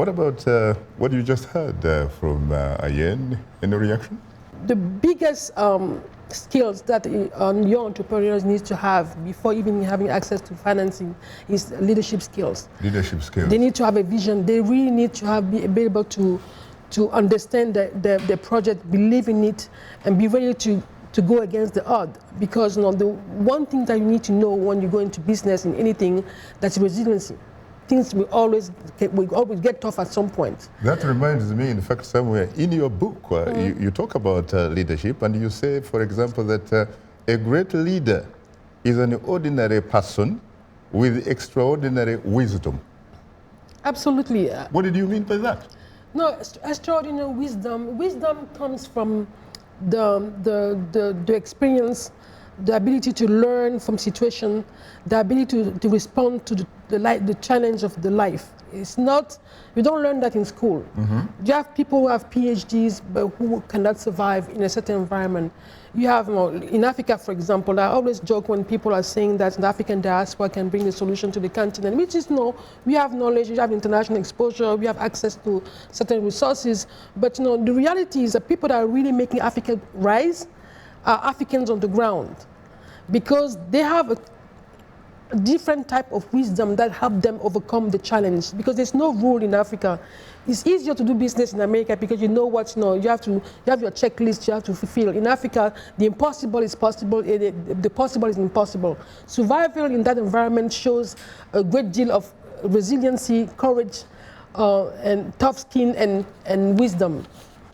what about what you just heard from Ayen? Any reaction? The biggest skills that young entrepreneurs need to have before even having access to financing is leadership skills. Leadership skills. They need to have a vision. They really need to be able to understand the project, believe in it, and be ready to go against the odd. Because the one thing that you need to know when you go into business in anything, that's resiliency. Things will always get tough at some point. That reminds me, in fact, somewhere in your book, you talk about leadership, and you say, for example, that a great leader is an ordinary person with extraordinary wisdom. Absolutely. What did you mean by that? No, extraordinary wisdom. Wisdom comes from the experience, the ability to learn from situation, the ability to respond to the challenge of the life. It's not, you don't learn that in school. You have people who have PhDs but who cannot survive in a certain environment. You have, in Africa, for example, I always joke when people are saying that the African diaspora can bring the solution to the continent, which is no, we have knowledge, we have international exposure, we have access to certain resources, but the reality is that people that are really making Africa rise are Africans on the ground, because they have a different type of wisdom that help them overcome the challenge, because there's no rule in Africa. It's easier to do business in America because you know what, you have your checklist you have to fulfill. In Africa, the impossible is possible, the possible is impossible. Survival in that environment shows a great deal of resiliency, courage, and tough skin and wisdom.